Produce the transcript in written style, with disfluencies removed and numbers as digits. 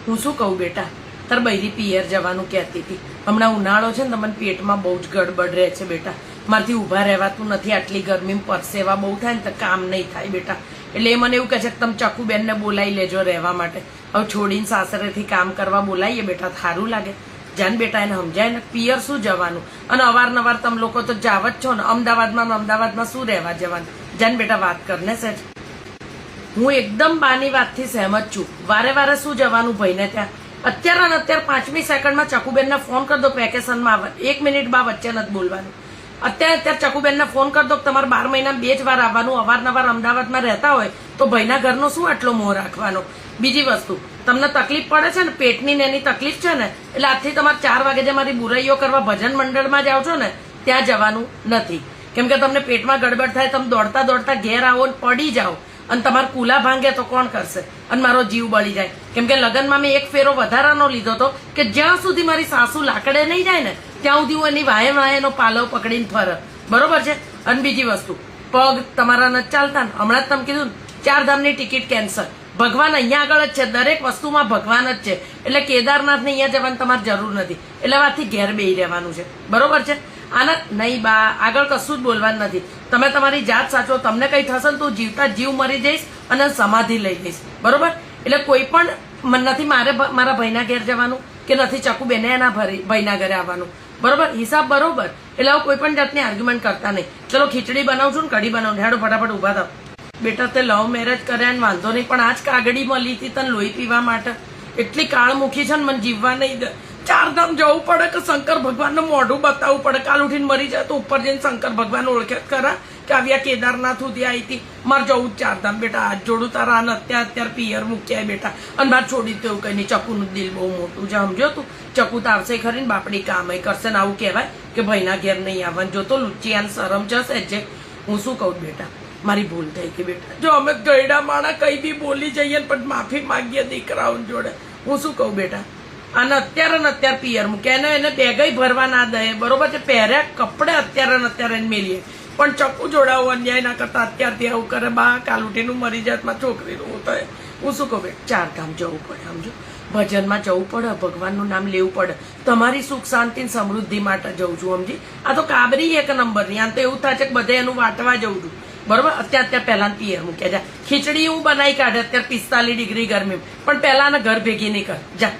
હું શું કહું બેટા, તાર બૈરી પિયર જવાનું કહેતી હતી. હમણાં ઉનાળો છે ને, તમને પેટમાં બહુ જ ગડબડ રહે છે બેટા. મારથી ઊભા રહેવાતું નથી, આટલી ગરમીમાં પરસેવા બહુ થાય ને તો કામ નહીં થાય બેટા. એટલે એ મને એવું કહે છે કે તમે ચકુબેનને બોલાવી લેજો રહેવા માટે. હવે છોડીને સાસરેથી કામ કરવા બોલાવીએ બેટા, સારું લાગે. જાન બેટા, એને સમજાય ને, પિયર શું જવાનું. અને અવારનવાર તમે લોકો તો જાવ જ છો ને, અમદાવાદમાં શું રહેવા જવાનું. જાન બેટા, વાત કરને સેજ. હું એકદમ બાની વાતથી સહેમત છું. વારે વારે શું જવાનું ભાઈને ત્યાં. અત્યારે ને અત્યારે 5મી સેકન્ડમાં ચકુબેનને ફોન કરી દો વેકેશનમાં આવવા. 1 મિનિટ બા વચ્ચે નથી બોલવાનું. અત્યારે ચકુબેનને ફોન કરી દો કે તમારે 12 મહિના 2 જ વાર આવવાનું. અવારનવાર અમદાવાદમાં રહેતા હોય તો ભાઈના ઘરનો શું આટલો મોહ રાખવાનો. બીજી વસ્તુ, તમને તકલીફ પડે છે ને, પેટની ને એની તકલીફ છે ને, એટલે આજથી તમારે 4 વાગે જે મારી બુરાઈઓ કરવા ભજન મંડળમાં જાઓ છો ને, ત્યાં જવાનું નથી. કેમ કે તમને પેટમાં ગડબડ થાય, તમે દોડતા દોડતા ઘેર આવો ને પડી જાઓ અને તમારા કુલા ભાંગે તો કોણ કરશે? અને મારો જીવ બળી જાય. કેમ કે લગ્નમાં મેં એક ફેરો વધારાનો લીધો હતો કે જ્યાં સુધી મારી સાસુ લાકડે નહીં જાય ને, ત્યાં સુધી હું એની વાહે વાહેનો પાલવ પકડીને ફરે. બરોબર છે? અને બીજી વસ્તુ, પગ તમારા નથી ચાલતા ને, હમણાં જ તમે કીધું 4 ધામની ટિકિટ કેન્સલ. ભગવાન અહીંયા આગળ જ છે, દરેક વસ્તુમાં ભગવાન જ છે. એટલે કેદારનાથને અહીંયા જવાની તમારે જરૂર નથી. એટલે વાતથી ઘેર બેસી રહેવાનું છે. બરોબર છે? આના નહીં બા, આગળ કશું જ બોલવાનું નથી. તમે તમારી જાત સાચો, તમને કઈ થશે ને તું જીવતા જીવ મરી જઈશ અને સમાધિ લઈ જઈશ. બરોબર? એટલે કોઈ પણ નથી મારા ભાઈના ઘેર જવાનું કે નથી ચકુબેને એના ભાઈના ઘરે આવવાનું. બરોબર? હિસાબ બરોબર. એટલે હવે કોઈ પણ જાતની આર્ગ્યુમેન્ટ કરતા નહીં. ચલો ખીચડી બનાવું છું ને કઢી બનાવું, હેડો ફટાફટ ઉભા થાવ. બેટા, તે લવ મેરેજ કર્યા ને વાંધો નહીં, પણ આજ કાગડી મળી હતી તને લોહી પીવા માટે. એટલી કાળમુખી છે ને, મને જીવવા નહીં દે. 4 ધામ જવું પડે કે શંકર ભગવાનનું મોઢું બતાવવું પડે. કાલ ઉઠીને મરી જાય તો ઉપર જઈને શંકર ભગવાન ઓળખે ખરા કે આવ્યા કેદારનાથ સુધી આવી હતી. મારે જવું જ 4 ધામ બેટા. હાથ જોડું તારા, અને અત્યારે પિયર મૂક્યા બેટા. અને મારે છોડી તો એવું કઈ નહીં. ચકુનું દિલ બહુ મોટું છે, સમજો તું. ચકુ તો આવશે ખરી ને બાપડી કામ કરશે ને. આવું કહેવાય કે ભાઈના ઘેર નહીં આવવાનું. જો તો લુચ્ચી આને શરમ જશે જે. હું શું કહું બેટા, મારી ભૂલ થઈ ગઈ બેટા. જો અમે ગયડા માણા કઈ બી બોલી જઈએ પણ માફી માંગીએ દીકરાઓ જોડે. હું શું કહું બેટા, અને અત્યારે પિયર મૂકે એને બેગઈ ભરવા ના દે. બરોબર છે? પહેર્યા કપડે અત્યારે મેલીએ, પણ ચક્કુ જોડાવો અન્યાય ના કરતા અત્યારથી આવું કરે. બા કાલ ઉઠીનું મરી જાત માં છોકરીનું હું થાય. હું શું કહું બેટા, 4 ધામ જવું પડે, સમજો. ભજનમાં જવું પડે, ભગવાનનું નામ લેવું પડે. તમારી સુખ શાંતિ સમૃદ્ધિ માટે જઉં છું, સમજી. આ તો કાબરી 1 નંબરની. આમ તો એવું થાય છે કે બધે એનું વાટવા જઉં છું. બરોબર? અત્યારે પહેલા પિયર મૂક્યા જા. ખીચડી હું બનાવી કાઢે અત્યારે 45 ડિગ્રી ગરમી, પણ પહેલા ઘર ભેગી નહીં કર જા.